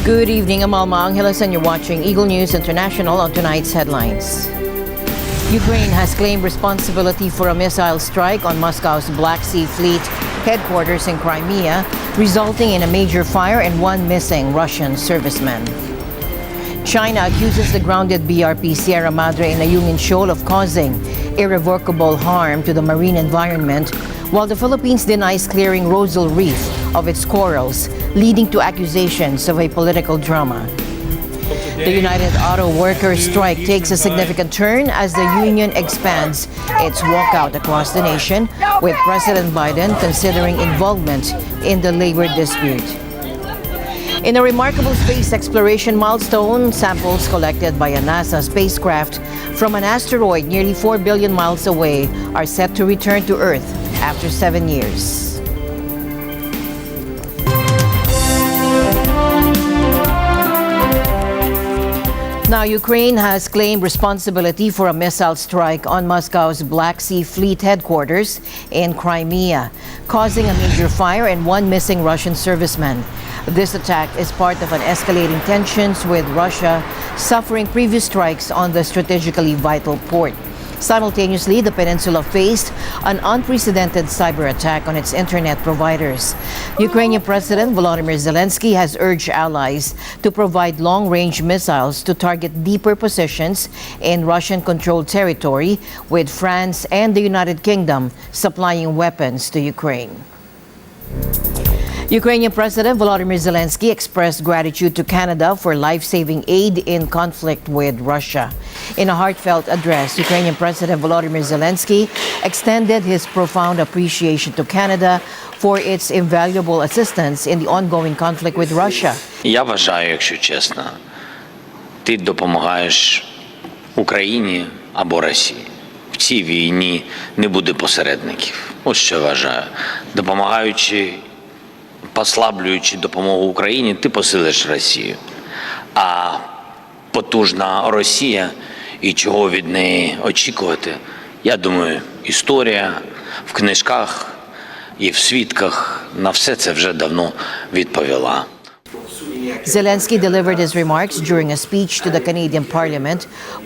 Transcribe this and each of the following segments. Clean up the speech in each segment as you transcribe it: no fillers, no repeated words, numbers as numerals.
Good evening, I'm Alma Angeles and you're watching Eagle News International on tonight's headlines. Ukraine has claimed responsibility for a missile strike on Moscow's Black Sea Fleet headquarters in Crimea, resulting in a major fire and one missing Russian serviceman. China accuses the grounded BRP Sierra Madre in Ayungin Shoal of causing irrevocable harm to the marine environment, while the Philippines denies clearing Rosal Reef of its corals, leading to accusations of a political drama. The United Auto Workers strike takes a significant turn as the union expands its walkout across the nation, with President Biden considering involvement in the labor dispute. In a remarkable space exploration milestone, samples collected by a NASA spacecraft from an asteroid nearly 4 billion miles away are set to return to Earth after 7 years. Now, Ukraine has claimed responsibility for a missile strike on Moscow's Black Sea Fleet headquarters in Crimea, causing a major fire and one missing Russian serviceman. This attack is part of an escalating tensions with Russia suffering previous strikes on the strategically vital port. Simultaneously, the peninsula faced an unprecedented cyber attack on its internet providers. Ukrainian President Volodymyr Zelensky has urged allies to provide long-range missiles to target deeper positions in Russian-controlled territory, with France and the United Kingdom supplying weapons to Ukraine. Ukrainian President Volodymyr Zelensky expressed gratitude to Canada for life-saving aid in conflict with Russia. In a heartfelt address, Ukrainian President Volodymyr Zelensky extended his profound appreciation to Canada for its invaluable assistance in the ongoing conflict with Russia. Я вважаю, якщо чесно, ти допомагаєш Україні або Росії. В цій війні не буде посередників. Ось що вважаю. Допомагаючи, послаблюючи допомогу Україні, ти посилиш Росію. А потужна Росія і чого від неї очікувати, я думаю, історія в книжках і в свідках на все це вже давно відповіла. Zelensky delivered his remarks during a speech to the Canadian Parliament,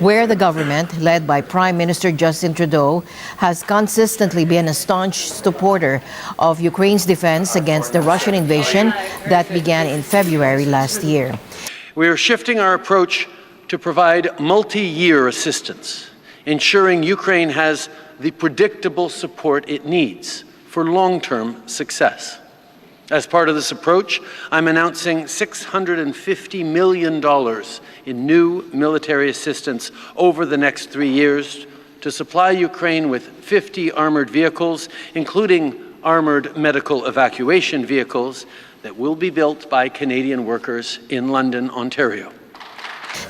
where the government, led by Prime Minister Justin Trudeau, has consistently been a staunch supporter of Ukraine's defense against the Russian invasion that began in February last year. We are shifting our approach to provide multi-year assistance, ensuring Ukraine has the predictable support it needs for long-term success. As part of this approach, I'm announcing $650 million in new military assistance over the next 3 years to supply Ukraine with 50 armored vehicles, including armored medical evacuation vehicles that will be built by Canadian workers in London, Ontario.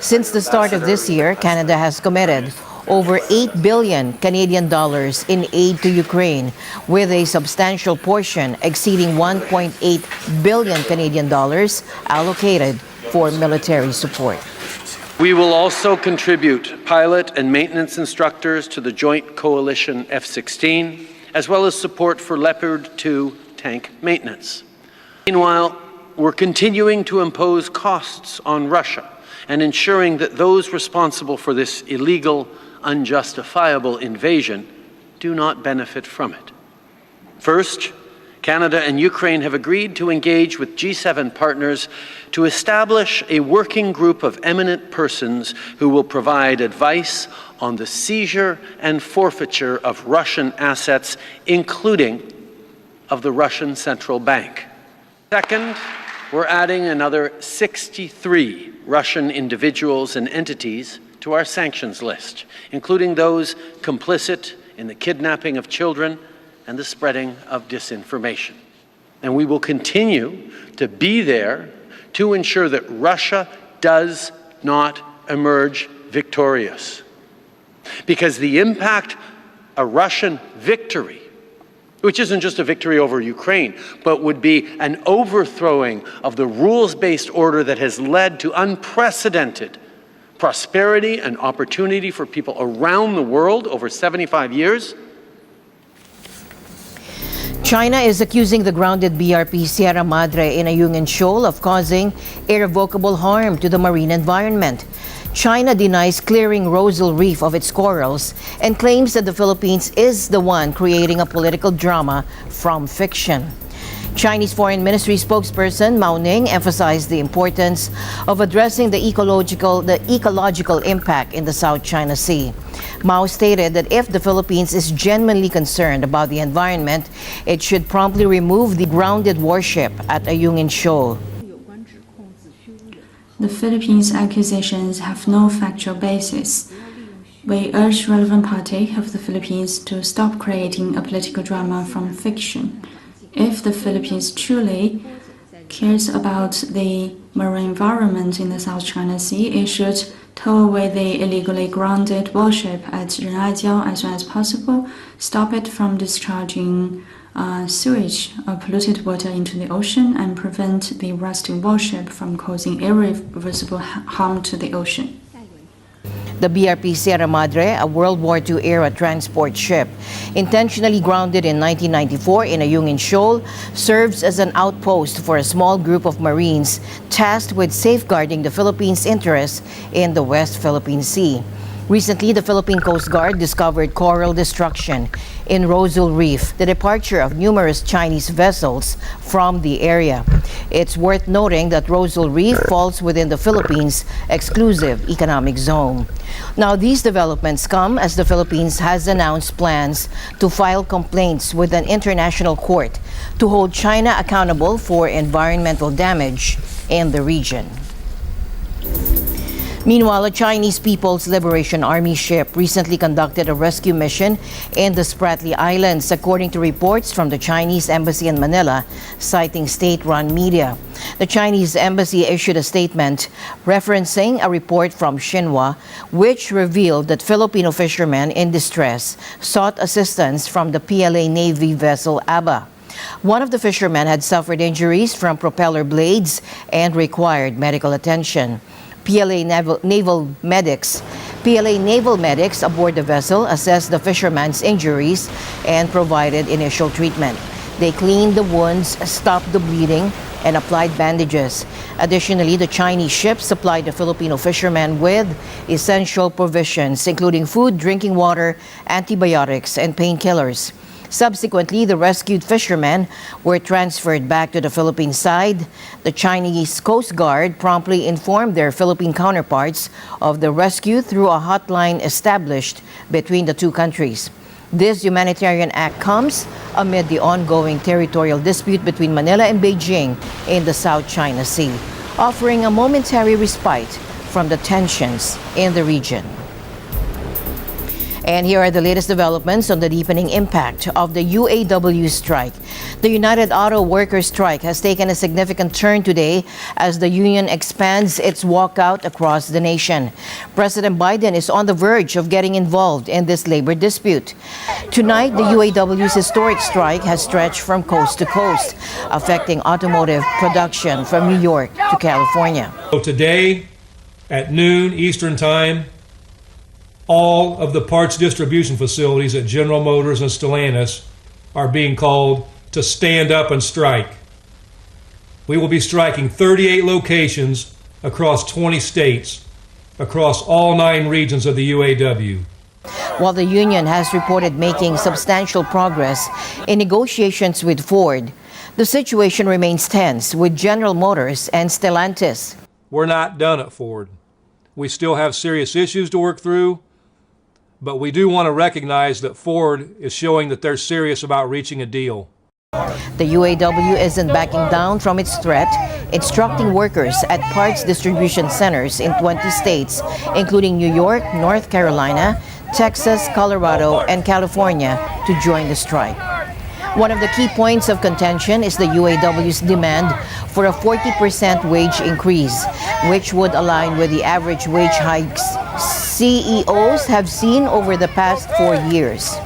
Since the start of this year, Canada has committed over 8 billion Canadian dollars in aid to Ukraine, with a substantial portion exceeding 1.8 billion Canadian dollars allocated for military support. We will also contribute pilot and maintenance instructors to the Joint Coalition F-16, as well as support for Leopard 2 tank maintenance. Meanwhile, we're continuing to impose costs on Russia and ensuring that those responsible for this illegal, unjustifiable invasion do not benefit from it. First, Canada and Ukraine have agreed to engage with G7 partners to establish a working group of eminent persons who will provide advice on the seizure and forfeiture of Russian assets, including of the Russian Central Bank. Second, we're adding another 63 Russian individuals and entities to our sanctions list, including those complicit in the kidnapping of children and the spreading of disinformation. And we will continue to be there to ensure that Russia does not emerge victorious. Because the impact a Russian victory, which isn't just a victory over Ukraine, but would be an overthrowing of the rules-based order that has led to unprecedented prosperity and opportunity for people around the world over 75 years. China is accusing the grounded BRP Sierra Madre in Ayungin Shoal of causing irrevocable harm to the marine environment. China denies clearing Rosal Reef of its corals and claims that the Philippines is the one creating a political drama from fiction. Chinese Foreign Ministry spokesperson Mao Ning emphasized the importance of addressing the ecological impact in the South China Sea. Mao stated that if the Philippines is genuinely concerned about the environment, it should promptly remove the grounded warship at Ayungin Shoal. The Philippines' accusations have no factual basis. We urge relevant party of the Philippines to stop creating a political drama from fiction. If the Philippines truly cares about the marine environment in the South China Sea, it should tow away the illegally grounded warship at Renaijiao as soon as possible, stop it from discharging sewage or polluted water into the ocean, and prevent the rusting warship from causing irreversible harm to the ocean. The BRP Sierra Madre, a World War II era transport ship, intentionally grounded in 1994 in Ayungin Shoal, serves as an outpost for a small group of Marines tasked with safeguarding the Philippines' interests in the West Philippine Sea. Recently, the Philippine Coast Guard discovered coral destruction in Rosal Reef, the departure of numerous Chinese vessels from the area. It's worth noting that Rosal Reef falls within the Philippines' exclusive economic zone. Now, these developments come as the Philippines has announced plans to file complaints with an international court to hold China accountable for environmental damage in the region. Meanwhile, a Chinese People's Liberation Army ship recently conducted a rescue mission in the Spratly Islands, according to reports from the Chinese Embassy in Manila, citing state-run media. The Chinese Embassy issued a statement referencing a report from Xinhua, which revealed that Filipino fishermen in distress sought assistance from the PLA Navy vessel Aba. One of the fishermen had suffered injuries from propeller blades and required medical attention. PLA naval medics aboard the vessel assessed the fisherman's injuries and provided initial treatment. They cleaned the wounds, stopped the bleeding, and applied bandages. Additionally, the Chinese ship supplied the Filipino fishermen with essential provisions, including food, drinking water, antibiotics, and painkillers. Subsequently, the rescued fishermen were transferred back to the Philippine side. The Chinese Coast Guard promptly informed their Philippine counterparts of the rescue through a hotline established between the two countries. This humanitarian act comes amid the ongoing territorial dispute between Manila and Beijing in the South China Sea, offering a momentary respite from the tensions in the region. And here are the latest developments on the deepening impact of the UAW strike. The United Auto Workers strike has taken a significant turn today as the union expands its walkout across the nation. President Biden is on the verge of getting involved in this labor dispute. Tonight, the UAW's historic strike has stretched from coast to coast, affecting automotive production from New York to California. So today, at noon Eastern Time, all of the parts distribution facilities at General Motors and Stellantis are being called to stand up and strike. We will be striking 38 locations across 20 states, across all 9 regions of the UAW. While the union has reported making substantial progress in negotiations with Ford, the situation remains tense with General Motors and Stellantis. We're not done at Ford. We still have serious issues to work through, but we do want to recognize that Ford is showing that they're serious about reaching a deal. The UAW isn't backing down from its threat, instructing workers at parts distribution centers in 20 states, including New York, North Carolina, Texas, Colorado, and California, to join the strike. One of the key points of contention is the UAW's demand for a 40% wage increase, which would align with the average wage hikes CEOs have seen over the past 4 years.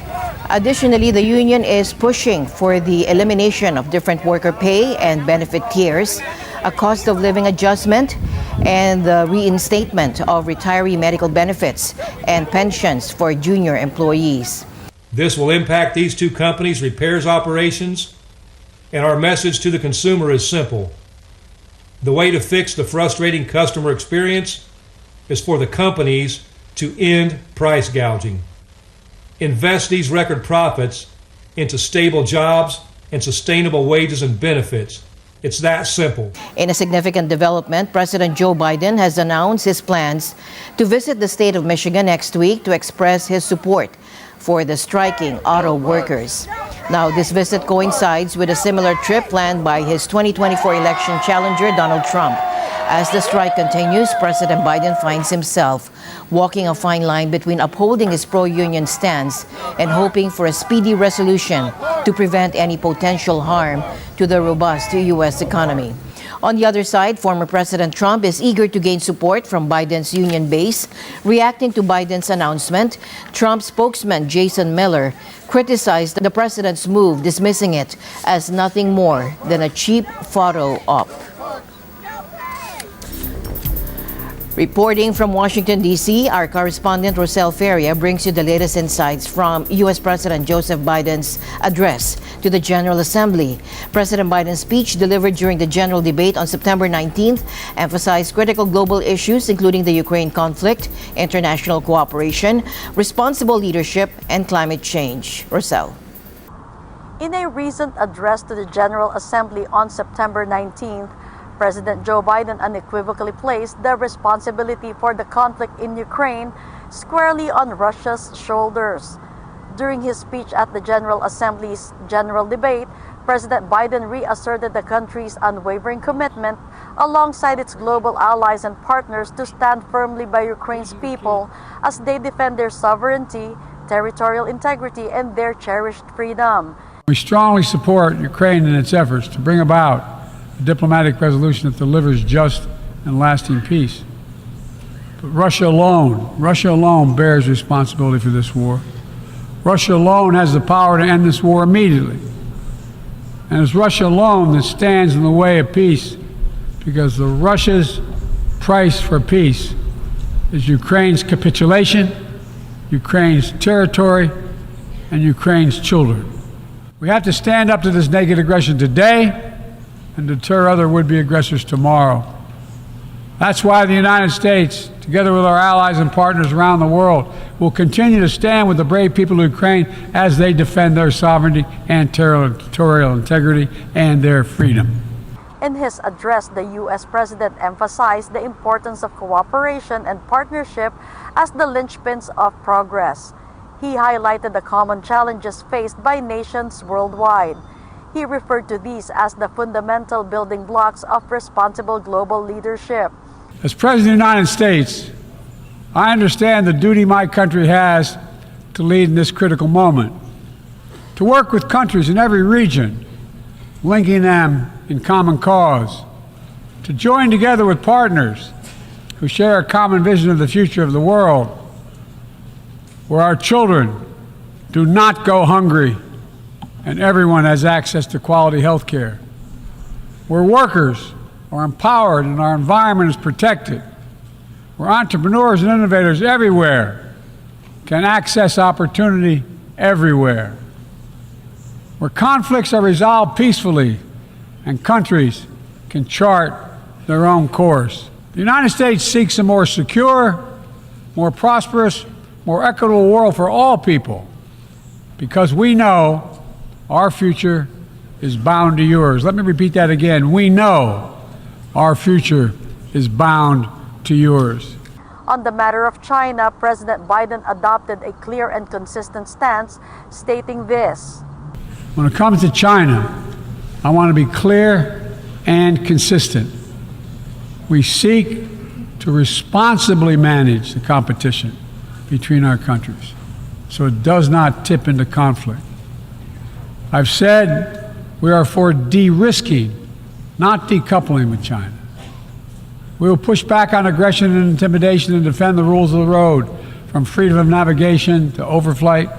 Additionally, the union is pushing for the elimination of different worker pay and benefit tiers, a cost of living adjustment, and the reinstatement of retiree medical benefits and pensions for junior employees. This will impact these two companies' repairs operations, and our message to the consumer is simple. The way to fix the frustrating customer experience is for the companies to end price gouging. Invest these record profits into stable jobs and sustainable wages and benefits. It's that simple. In a significant development, President Joe Biden has announced his plans to visit the state of Michigan next week to express his support for the striking auto workers. Now, this visit coincides with a similar trip planned by his 2024 election challenger, Donald Trump. As the strike continues, President Biden finds himself walking a fine line between upholding his pro-union stance and hoping for a speedy resolution to prevent any potential harm to the robust U.S. economy. On the other side, former President Trump is eager to gain support from Biden's union base. Reacting to Biden's announcement, Trump spokesman Jason Miller criticized the president's move, dismissing it as nothing more than a cheap photo op. Reporting from Washington, D.C., our correspondent Rosel Feria brings you the latest insights from U.S. President Joseph Biden's address to the General Assembly. President Biden's speech delivered during the general debate on September 19th emphasized critical global issues including the Ukraine conflict, international cooperation, responsible leadership, and climate change. Rosel. In a recent address to the General Assembly on September 19th, President Joe Biden unequivocally placed the responsibility for the conflict in Ukraine squarely on Russia's shoulders. During his speech at the General Assembly's general debate, President Biden reasserted the country's unwavering commitment alongside its global allies and partners to stand firmly by Ukraine's people as they defend their sovereignty, territorial integrity, and their cherished freedom. We strongly support Ukraine in its efforts to bring about a diplomatic resolution that delivers just and lasting peace. But Russia alone bears responsibility for this war. Russia alone has the power to end this war immediately. And it's Russia alone that stands in the way of peace, because Russia's price for peace is Ukraine's capitulation, Ukraine's territory, and Ukraine's children. We have to stand up to this naked aggression today and deter other would-be aggressors tomorrow. That's why the United States, together with our allies and partners around the world, will continue to stand with the brave people of Ukraine as they defend their sovereignty and territorial integrity and their freedom. In his address, the U.S. President emphasized the importance of cooperation and partnership as the linchpins of progress. He highlighted the common challenges faced by nations worldwide. He referred to these as the fundamental building blocks of responsible global leadership. As President of the United States, I understand the duty my country has to lead in this critical moment, to work with countries in every region, linking them in common cause, to join together with partners who share a common vision of the future of the world, where our children do not go hungry and everyone has access to quality health care, where workers are empowered and our environment is protected, where entrepreneurs and innovators everywhere can access opportunity everywhere, where conflicts are resolved peacefully and countries can chart their own course. The United States seeks a more secure, more prosperous, more equitable world for all people, because we know our future is bound to yours. Let me repeat that again. We know our future is bound to yours. On the matter of China, President Biden adopted a clear and consistent stance, stating this. When it comes to China, I want to be clear and consistent. We seek to responsibly manage the competition between our countries so it does not tip into conflict. I've said we are for de-risking, not decoupling with China. We will push back on aggression and intimidation and defend the rules of the road, from freedom of navigation to overflight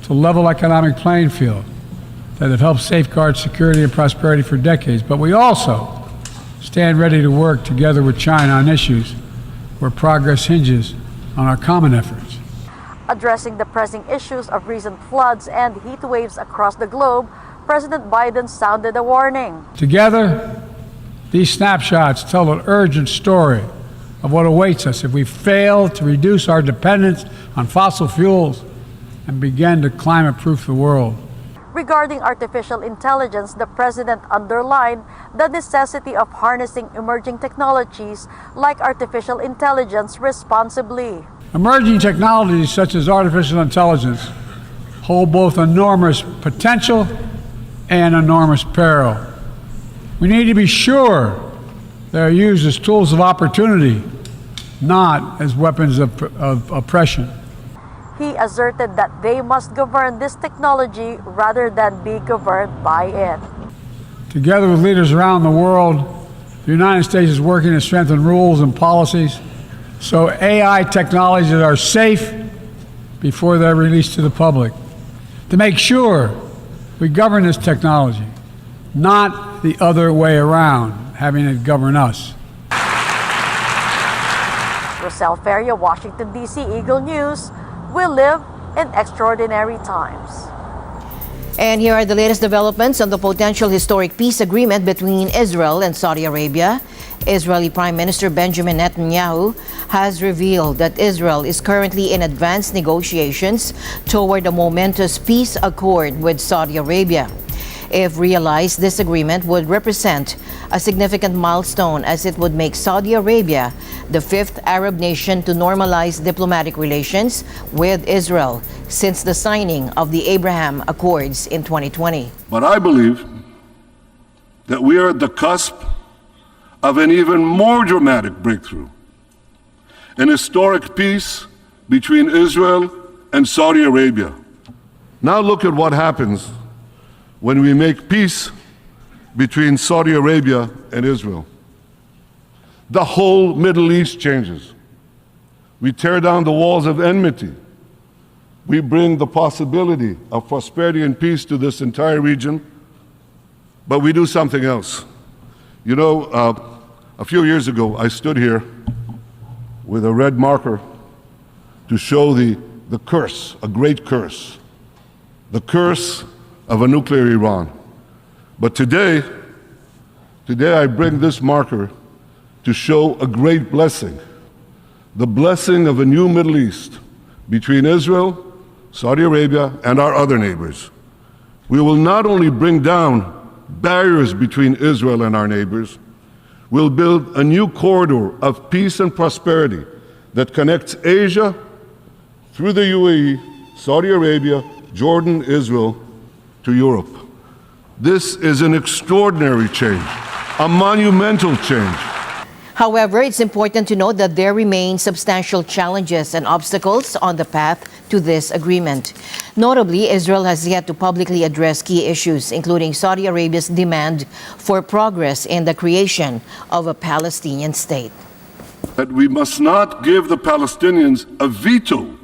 to level economic playing field that have helped safeguard security and prosperity for decades. But we also stand ready to work together with China on issues where progress hinges on our common efforts. Addressing the pressing issues of recent floods and heat waves across the globe, President Biden sounded a warning. Together, these snapshots tell an urgent story of what awaits us if we fail to reduce our dependence on fossil fuels and begin to climate-proof the world. Regarding artificial intelligence, the president underlined the necessity of harnessing emerging technologies like artificial intelligence responsibly. Emerging technologies such as artificial intelligence hold both enormous potential and enormous peril. We need to be sure they are used as tools of opportunity, not as weapons of oppression. He asserted that they must govern this technology rather than be governed by it. Together with leaders around the world, the United States is working to strengthen rules and policies so AI technologies are safe before they're released to the public. To make sure we govern this technology, not the other way around, having it govern us. Rosel Feria, Washington, D.C., Eagle News. We live in extraordinary times. And here are the latest developments on the potential historic peace agreement between Israel and Saudi Arabia. Israeli Prime Minister Benjamin Netanyahu has revealed that Israel is currently in advanced negotiations toward a momentous peace accord with Saudi Arabia. If realized, this agreement would represent a significant milestone as it would make Saudi Arabia the fifth Arab nation to normalize diplomatic relations with Israel since the signing of the Abraham Accords in 2020. But I believe that we are at the cusp of an even more dramatic breakthrough, an historic peace between Israel and Saudi Arabia. Now look at what happens when we make peace between Saudi Arabia and Israel. The whole Middle East changes. We tear down the walls of enmity. We bring the possibility of prosperity and peace to this entire region, but we do something else. You know, a few years ago, I stood here with a red marker to show the curse, a great curse, the curse of a nuclear Iran. But today I bring this marker to show a great blessing, the blessing of a new Middle East between Israel, Saudi Arabia, and our other neighbors. We will not only bring down barriers between Israel and our neighbors, we'll build a new corridor of peace and prosperity that connects Asia through the UAE, Saudi Arabia, Jordan, Israel, to Europe. This is an extraordinary change, a monumental change. However, it's important to note that there remain substantial challenges and obstacles on the path to this agreement. Notably, Israel has yet to publicly address key issues, including Saudi Arabia's demand for progress in the creation of a Palestinian state. That we must not give the Palestinians a veto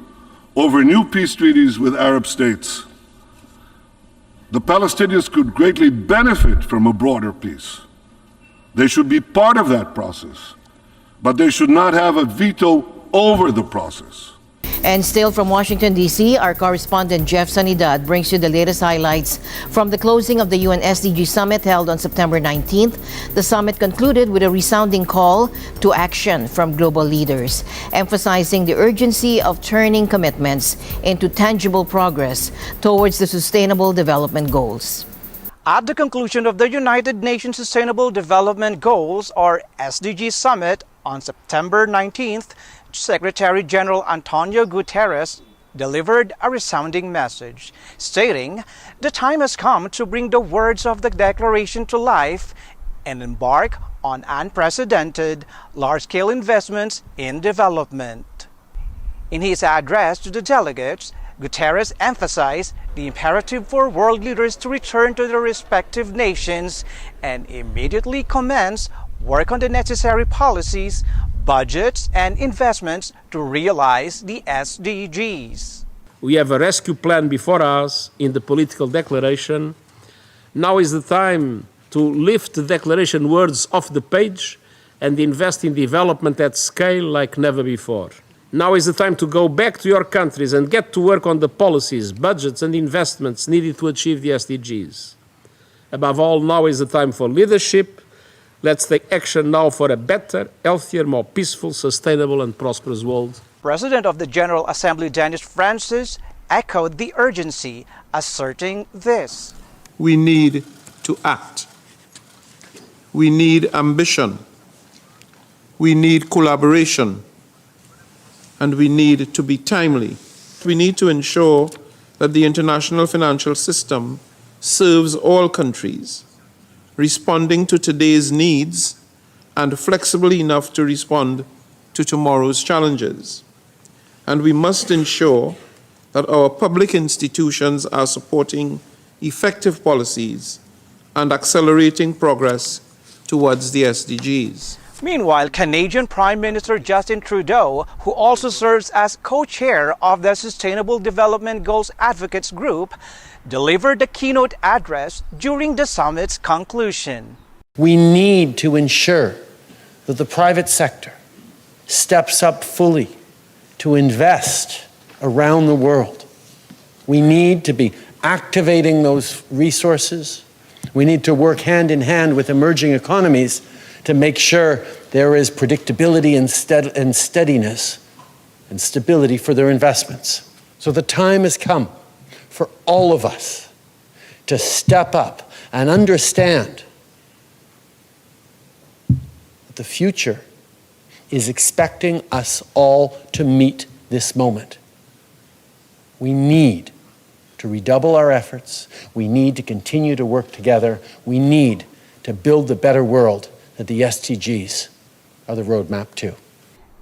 over new peace treaties with Arab states. The Palestinians could greatly benefit from a broader peace. They should be part of that process, but they should not have a veto over the process. And still from Washington, D.C., our correspondent Jeff Sanidad brings you the latest highlights from the closing of the UN SDG Summit held on September 19th. The summit concluded with a resounding call to action from global leaders, emphasizing the urgency of turning commitments into tangible progress towards the Sustainable Development Goals. At the conclusion of the United Nations Sustainable Development Goals, or SDG Summit, on September 19th, Secretary General Antonio Guterres delivered a resounding message, stating the time has come to bring the words of the declaration to life and embark on unprecedented, large-scale investments in development. In his address to the delegates, Guterres emphasized the imperative for world leaders to return to their respective nations and immediately commence work on the necessary policies, budgets, and investments to realize the SDGs. We have a rescue plan before us in the political declaration. Now is the time to lift the declaration words off the page and invest in development at scale like never before. Now is the time to go back to your countries and get to work on the policies, budgets, and investments needed to achieve the SDGs. Above all, now is the time for leadership. Let's take action now for a better, healthier, more peaceful, sustainable, and prosperous world. President of the General Assembly Dennis Francis echoed the urgency, asserting this. We need to act. We need ambition. We need collaboration. And we need to be timely. We need to ensure that the international financial system serves all countries, responding to today's needs and flexible enough to respond to tomorrow's challenges. And we must ensure that our public institutions are supporting effective policies and accelerating progress towards the SDGs. Meanwhile, Canadian Prime Minister Justin Trudeau, who also serves as co-chair of the Sustainable Development Goals Advocates Group, delivered a keynote address during the summit's conclusion. We need to ensure that the private sector steps up fully to invest around the world. We need to be activating those resources. We need to work hand in hand with emerging economies to make sure there is predictability and steadiness and stability for their investments. So the time has come for all of us to step up and understand that the future is expecting us all to meet this moment. We need to redouble our efforts. We need to continue to work together. We need to build the better world that the SDGs are the roadmap to.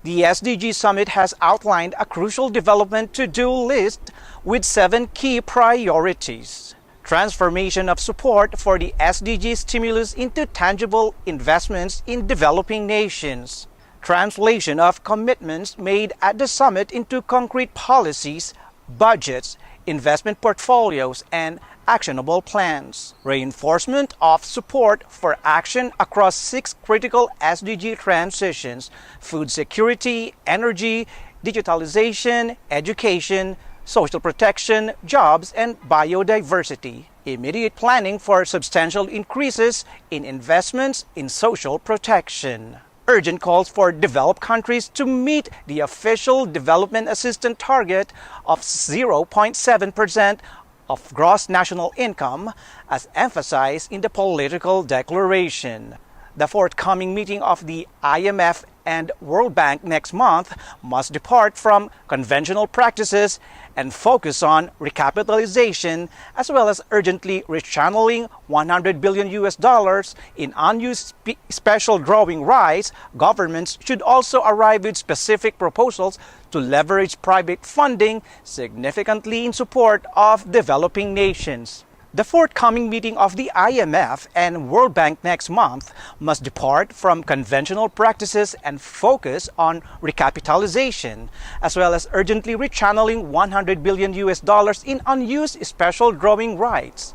The SDG Summit has outlined a crucial development to-do list with 7 key priorities. Transformation of support for the SDG stimulus into tangible investments in developing nations. Translation of commitments made at the summit into concrete policies, budgets, investment portfolios, and actionable plans. Reinforcement of support for action across 6 critical SDG transitions: food security, energy, digitalization, education, social protection, jobs, and biodiversity. Immediate planning for substantial increases in investments in social protection. Urgent calls for developed countries to meet the official development assistance target of 0.7% of gross national income, as emphasized in the political declaration. The forthcoming meeting of the IMF and World Bank next month must depart from conventional practices and focus on recapitalization, as well as urgently rechanneling $100 billion in unused special drawing rights. Governments should also arrive with specific proposals to leverage private funding significantly in support of developing nations. The forthcoming meeting of the IMF and World Bank next month must depart from conventional practices and focus on recapitalization, as well as urgently rechanneling $100 billion in unused special drawing rights.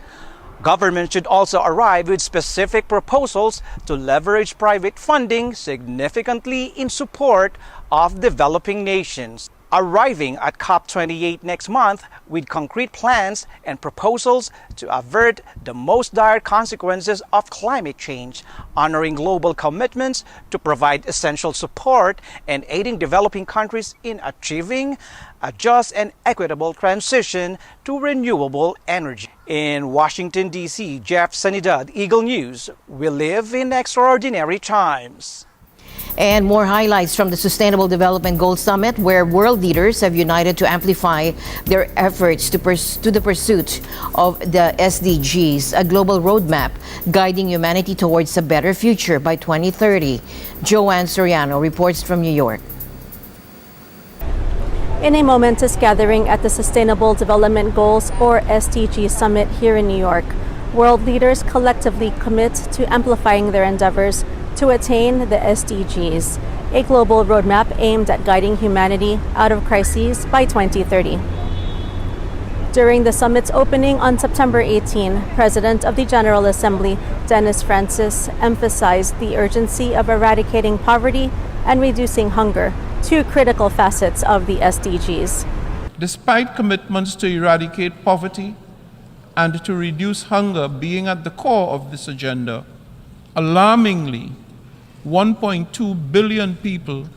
Government should also arrive with specific proposals to leverage private funding significantly in support of developing nations. Arriving at COP28 next month with concrete plans and proposals to avert the most dire consequences of climate change, honoring global commitments to provide essential support and aiding developing countries in achieving a just and equitable transition to renewable energy. In Washington, D.C., Jeff Sanidad, Eagle News. We live in extraordinary times. And more highlights from the Sustainable Development Goals Summit, where world leaders have united to amplify their efforts to the pursuit of the SDGs, a global roadmap guiding humanity towards a better future by 2030. Joan Serano reports from New York. In a momentous gathering at the Sustainable Development Goals, or SDG Summit here in New York, world leaders collectively commit to amplifying their endeavors to attain the SDGs, a global roadmap aimed at guiding humanity out of crises by 2030. During the summit's opening on September 18, President of the General Assembly, Dennis Francis, emphasized the urgency of eradicating poverty and reducing hunger two critical facets of the SDGs. Despite commitments to eradicate poverty and to reduce hunger being at the core of this agenda, alarmingly, 1.2 billion people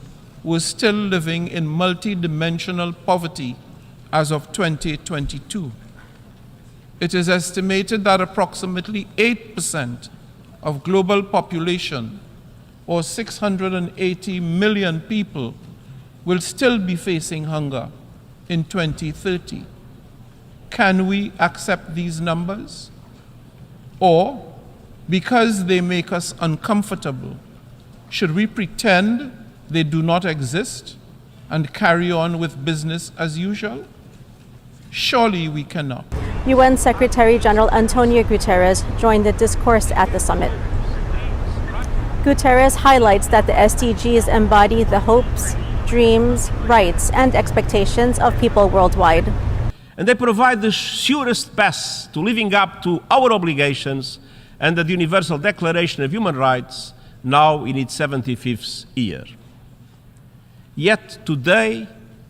were still living in multi-dimensional poverty as of 2022. It is estimated that approximately 8% of global population, or 680 million people, will still be facing hunger in 2030. Can we accept these numbers? Or, because they make us uncomfortable, should we pretend they do not exist and carry on with business as usual? Surely we cannot. UN Secretary General Antonio Guterres joined the discourse at the summit. Guterres highlights that the SDGs embody the hopes, dreams, rights, and expectations of people worldwide. And they provide the surest path to living up to our obligations and the Universal Declaration of Human Rights, now in its 75th year. Yet today,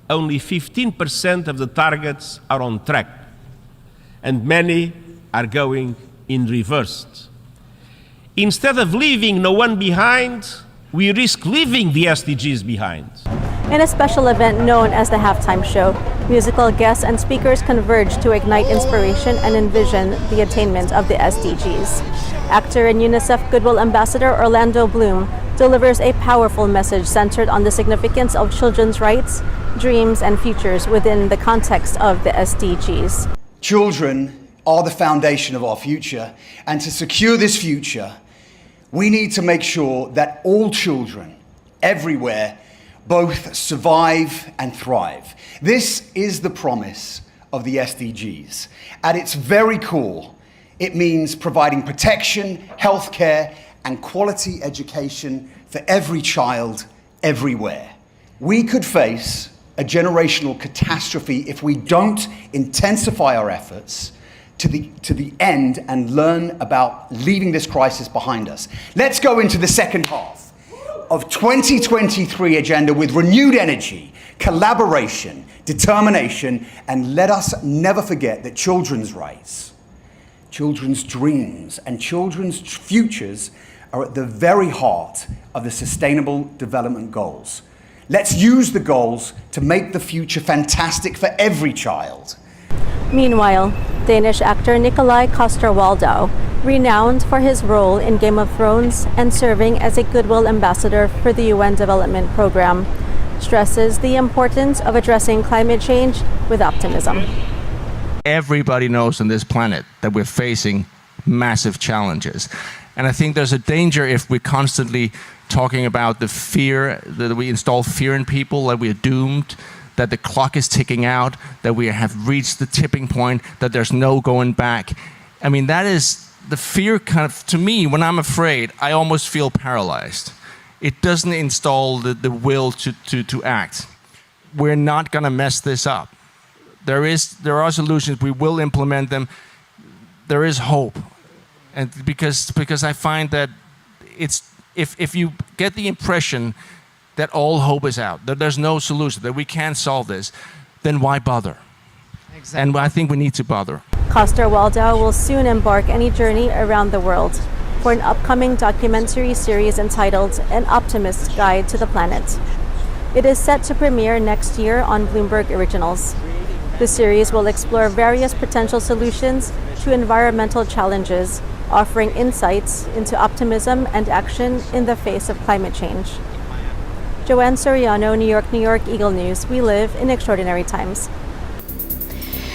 only 15% of the targets are on track, and many are going in reverse. Instead of leaving no one behind, we risk leaving the SDGs behind. In a special event known as the Halftime Show, musical guests and speakers converge to ignite inspiration and envision the attainment of the SDGs. Actor and UNICEF Goodwill Ambassador Orlando Bloom delivers a powerful message centered on the significance of children's rights, dreams, and futures within the context of the SDGs. Children are the foundation of our future, and to secure this future, we need to make sure that all children, everywhere, both survive and thrive. This is the promise of the SDGs. At its very core, it means providing protection, healthcare, and quality education for every child, everywhere. We could face a generational catastrophe if we don't intensify our efforts to the end and learn about leaving this crisis behind us. Let's go into the second half of 2023 agenda with renewed energy, collaboration, determination, and let us never forget that children's rights, children's dreams, and children's futures are at the very heart of the Sustainable Development Goals. Let's use the goals to make the future fantastic for every child. Meanwhile, Danish actor Nikolaj Coster-Waldau, renowned for his role in Game of Thrones and serving as a Goodwill Ambassador for the UN Development Program, stresses the importance of addressing climate change with optimism. Everybody knows on this planet that we're facing massive challenges. And I think there's a danger if we're constantly talking about the fear, that we install fear in people, that we're doomed, that the clock is ticking out, that we have reached the tipping point, that there's no going back. I mean, that is the fear kind of, to me, when I'm afraid, I almost feel paralyzed. It doesn't install the will to act. We're not gonna mess this up. There are solutions, we will implement them. There is hope. And because I find that it's, if you get the impression that all hope is out, that there's no solution, that we can't solve this, then why bother? Exactly. And I think we need to bother. Coster-Waldau will soon embark on a journey around the world for an upcoming documentary series entitled An Optimist's Guide to the Planet. It is set to premiere next year on Bloomberg Originals. The series will explore various potential solutions to environmental challenges, offering insights into optimism and action in the face of climate change. Joan Serano, New York, Eagle News. We live in extraordinary times.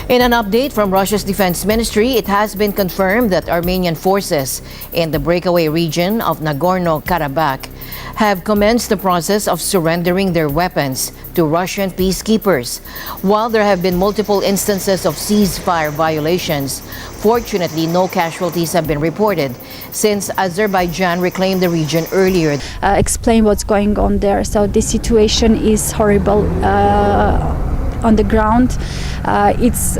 In an update from Russia's defense ministry, it has been confirmed that Armenian forces in the breakaway region of Nagorno-Karabakh have commenced the process of surrendering their weapons to Russian peacekeepers. While there have been multiple instances of ceasefire violations, fortunately no casualties have been reported since Azerbaijan reclaimed the region earlier. Explain what's going on there. So the situation is horrible. on the ground. It's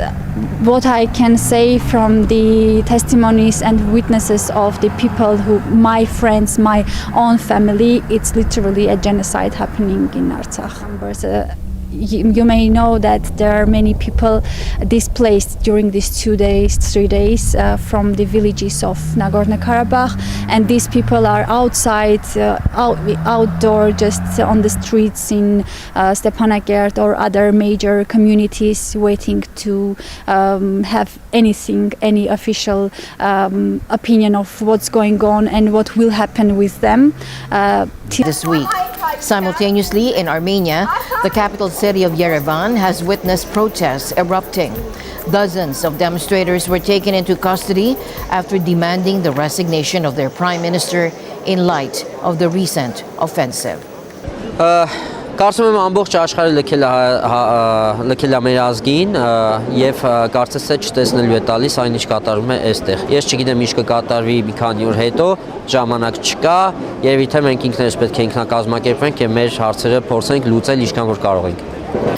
what I can say from the testimonies and witnesses of the people my friends, my own family. It's literally a genocide happening in Artsakh. You may know that there are many people displaced during these 3 days from the villages of Nagorno-Karabakh, and these people are outdoor, just on the streets in Stepanakert or other major communities, waiting to have any official opinion of what's going on and what will happen with them. This week. Simultaneously, in Armenia, the capital city of Yerevan has witnessed protests erupting. Dozens of demonstrators were taken into custody after demanding the resignation of their prime minister in light of the recent offensive. Կարծում եմ ամբողջ աշխարհը լքել է մեր ազգին եւ կարծես թե չտեսնելու է տալիս այն ինչ կատարվում է այստեղ։ Ես չգիտեմ ինչ կկատարվի մի քանի օր հետո, ժամանակ չկա, երևի թե մենք ինքներս պետք է ինքնակազմակերպենք եւ մեր հարցերը փորձենք լուծել ինչքան որ կարող ենք։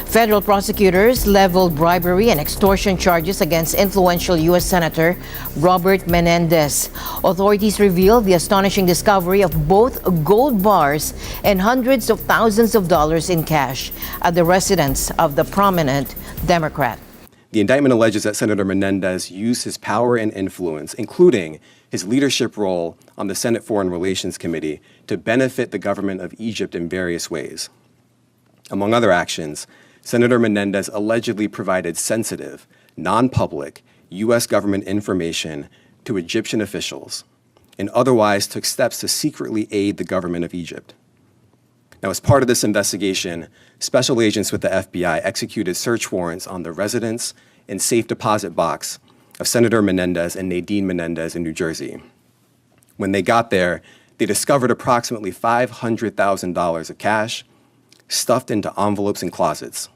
Federal prosecutors leveled bribery and extortion charges against influential U.S. Senator Robert Menendez. Authorities revealed the astonishing discovery of both gold bars and hundreds of thousands of dollars in cash at the residence of the prominent Democrat. The indictment alleges that Senator Menendez used his power and influence, including his leadership role on the Senate Foreign Relations Committee, to benefit the government of Egypt in various ways. Among other actions, Senator Menendez allegedly provided sensitive, non-public U.S. government information to Egyptian officials and otherwise took steps to secretly aid the government of Egypt. Now, as part of this investigation, special agents with the FBI executed search warrants on the residence and safe deposit box of Senator Menendez and Nadine Menendez in New Jersey. When they got there, they discovered approximately $500,000 of cash stuffed into envelopes and closets.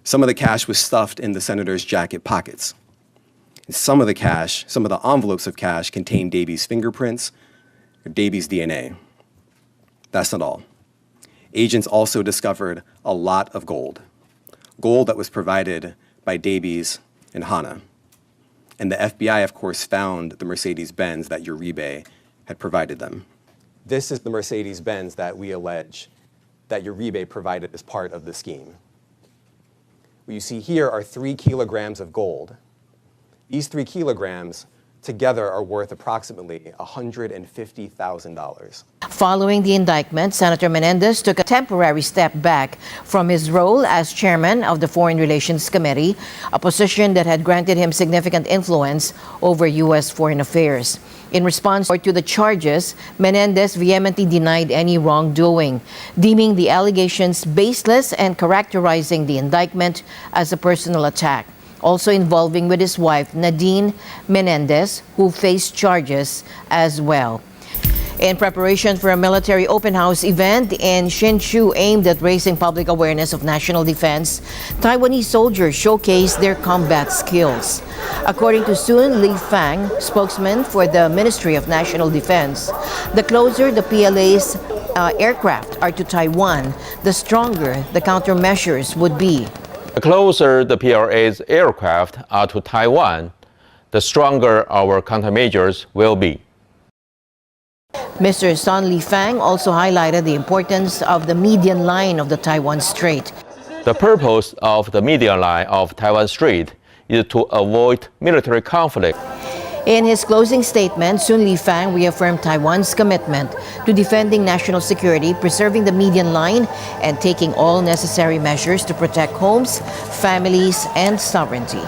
Some of the cash was stuffed in the senator's jacket pockets. And some of the envelopes of cash contained Davy's fingerprints or Davy's DNA. That's not all. Agents also discovered a lot of gold that was provided by Davies and Hannah. And the FBI, of course, found the Mercedes-Benz that Uribe had provided them. This is the Mercedes-Benz that we allege that Uribe provided as part of the scheme. What you see here are 3 kilograms of gold. These 3 kilograms together are worth approximately $150,000. Following the indictment, Senator Menendez took a temporary step back from his role as chairman of the Foreign Relations Committee, a position that had granted him significant influence over U.S. foreign affairs. In response to the charges, Menendez vehemently denied any wrongdoing, deeming the allegations baseless and characterizing the indictment as a personal attack, also involving with his wife, Nadine Menendez, who faced charges as well. In preparation for a military open house event in Hsinchu aimed at raising public awareness of national defense, Taiwanese soldiers showcased their combat skills. According to Sun Li-Fang, spokesman for the Ministry of National Defense, the closer the PLA's aircraft are to Taiwan, the stronger the countermeasures would be. The closer the PLA's aircraft are to Taiwan, the stronger our countermeasures will be. Mr. Sun Li-Fang also highlighted the importance of the median line of the Taiwan Strait. The purpose of the median line of Taiwan Strait is to avoid military conflict. In his closing statement, Sun Li-Fang reaffirmed Taiwan's commitment to defending national security, preserving the median line, and taking all necessary measures to protect homes, families, and sovereignty.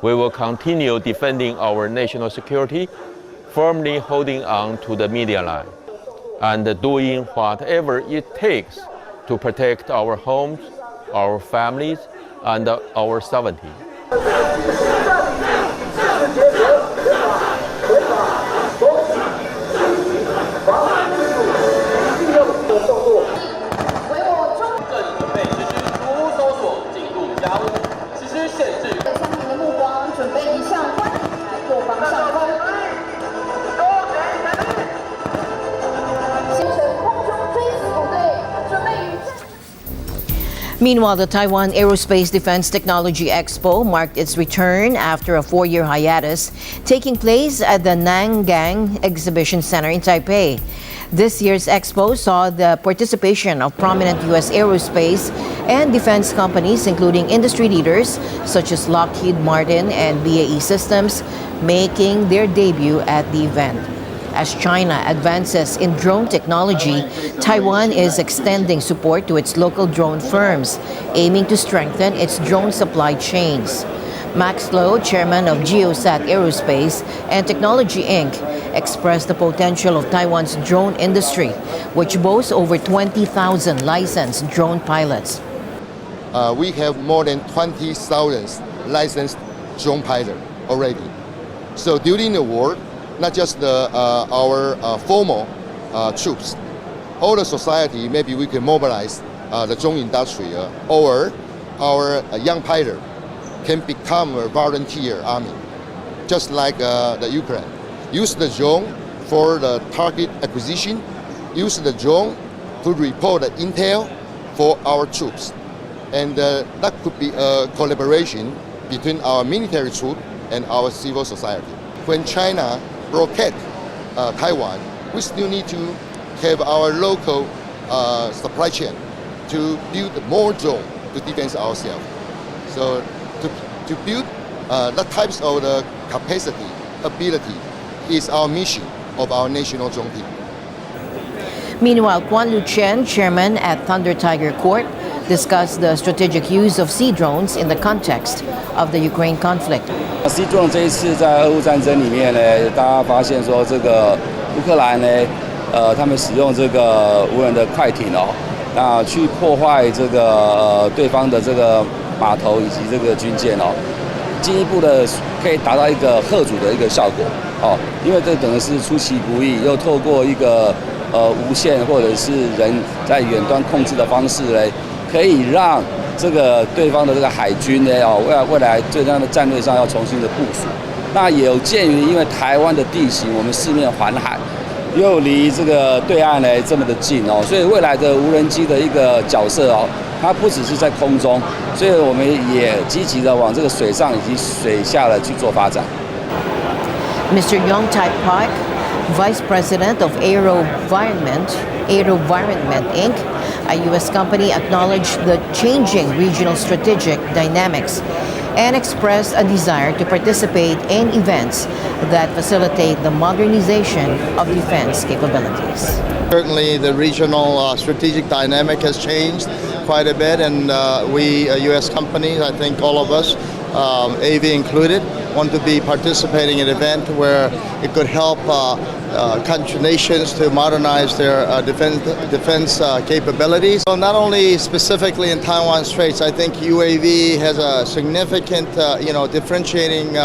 We will continue defending our national security, firmly holding on to the median line, and doing whatever it takes to protect our homes, our families, and our sovereignty. Meanwhile, the Taiwan Aerospace Defense Technology Expo marked its return after a 4-year hiatus, taking place at the Nangang Exhibition Center in Taipei. This year's expo saw the participation of prominent U.S. aerospace and defense companies, including industry leaders such as Lockheed Martin and BAE Systems, making their debut at the event. As China advances in drone technology, Taiwan is extending support to its local drone firms, aiming to strengthen its drone supply chains. Max Lowe, chairman of Geosat Aerospace and Technology Inc., expressed the potential of Taiwan's drone industry, which boasts over 20,000 licensed drone pilots. We have more than 20,000 licensed drone pilots already. So during the war, not just our formal troops, all the society, maybe we can mobilize the drone industry or our young pilot can become a volunteer army, just like the Ukraine. Use the drone for the target acquisition, use the drone to report the intel for our troops. And that could be a collaboration between our military troops and our civil society. When China blockade Taiwan, we still need to have our local supply chain to build more drones to defend ourselves. So to build that types of the capacity, ability is our mission of our national drone team. Meanwhile, Quan Lu-chen, chairman at Thunder Tiger Court, discussed the strategic use of sea drones in the context of the Ukraine conflict. sea drone 这一次在俄乌战争里面呢，大家发现说这个乌克兰呢，他们使用这个无人的快艇哦，那去破坏这个对方的这个码头以及这个军舰哦，进一步的可以达到一个嚇阻的一个效果哦，因为这等于是出其不意，又透过一个无线或者是人在远端控制的方式呢，可以让这个对方的这个海军呢，未来对这样的战略上要重新的部署。那也有鉴于因为台湾的地形，我们四面环海，又离这个对岸呢这么的近哦，所以未来的无人机的一个角色哦，它不只是在空中，所以我们也积极的往这个水上以及水下的去做发展。Mr. Yong Tai Park, Vice President of Aerovironment Inc., a U.S. company, acknowledged the changing regional strategic dynamics and expressed a desire to participate in events that facilitate the modernization of defense capabilities. Certainly, the regional strategic dynamic has changed quite a bit, and we, U.S. companies, I think all of us, AV included, want to be participating in an event where it could help country nations to modernize their defense capabilities. So not only specifically in Taiwan Straits, I think UAV has a significant, differentiating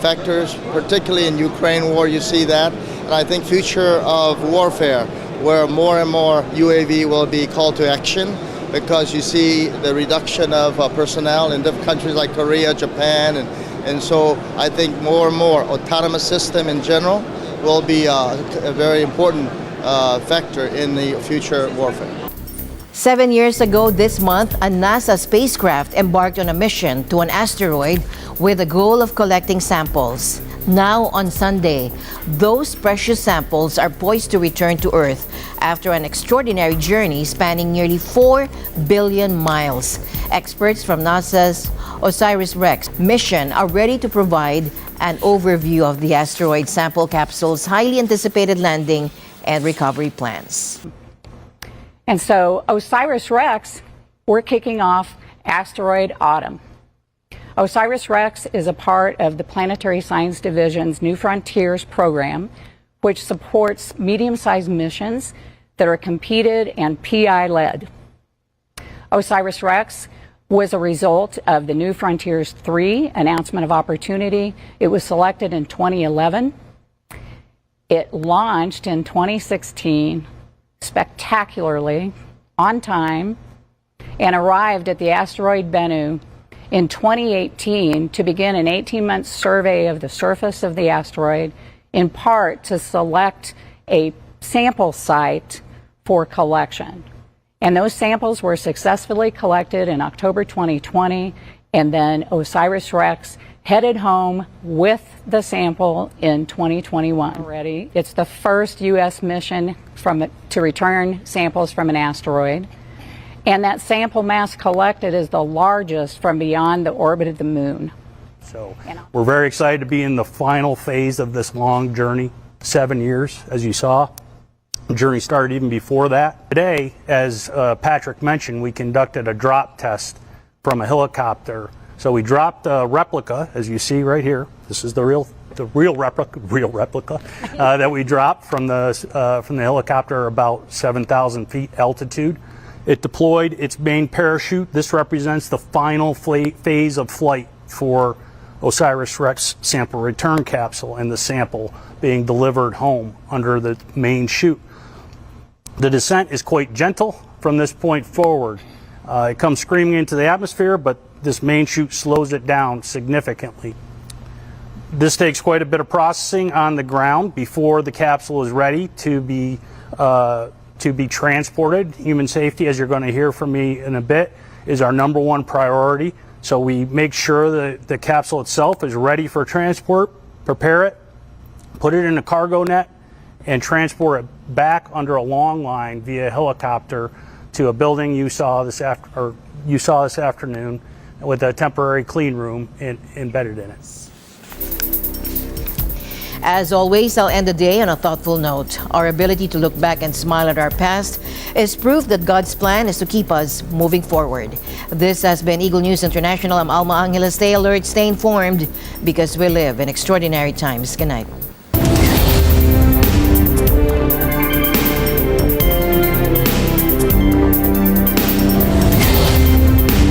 factors, particularly in Ukraine war. You see that, and I think future of warfare, where more and more UAV will be called to action, because you see the reduction of personnel in different countries like Korea, Japan, and so I think more and more autonomous system in general will be a very important factor in the future warfare. 7 years ago this month, a NASA spacecraft embarked on a mission to an asteroid with the goal of collecting samples. Now on Sunday, those precious samples are poised to return to Earth after an extraordinary journey spanning nearly 4 billion miles. Experts from NASA's Osiris-Rex mission are ready to provide an overview of the asteroid sample capsule's highly anticipated landing and recovery plans. And so Osiris-Rex, we're kicking off Asteroid Autumn. Osiris-Rex is a part of the Planetary Science Division's New Frontiers program, which supports medium-sized missions that are competed and PI-led. Osiris-Rex was a result of the New Frontiers 3 announcement of opportunity. It was selected in 2011. It launched in 2016 spectacularly, on time, and arrived at the asteroid Bennu in 2018 to begin an 18-month survey of the surface of the asteroid, in part to select a sample site for collection. And those samples were successfully collected in October 2020, and then Osiris Rex headed home with the sample in 2021 already. It's the first U.S. mission to return samples from an asteroid. And that sample mass collected is the largest from beyond the orbit of the moon. So we're very excited to be in the final phase of this long journey, 7 years, as you saw. The journey started even before that. Today, as Patrick mentioned, we conducted a drop test from a helicopter. So we dropped a replica, as you see right here. This is the real replica that we dropped from the helicopter about 7,000 feet altitude. It deployed its main parachute. This represents the final phase of flight for Osiris Rex sample return capsule and the sample being delivered home under the main chute. The descent is quite gentle from this point forward. It comes screaming into the atmosphere, but this main chute slows it down significantly. This takes quite a bit of processing on the ground before the capsule is ready to be transported. Human safety, as you're going to hear from me in a bit, is our number one priority. So we make sure that the capsule itself is ready for transport, prepare it, put it in a cargo net, and transport it back under a long line via helicopter to a building you saw this afternoon with a temporary clean room embedded in it. As always, I'll end the day on a thoughtful note. Our ability to look back and smile at our past is proof that God's plan is to keep us moving forward. This has been Eagle News International. I'm Alma Angeles. Stay alert, stay informed, because we live in extraordinary times. Good night.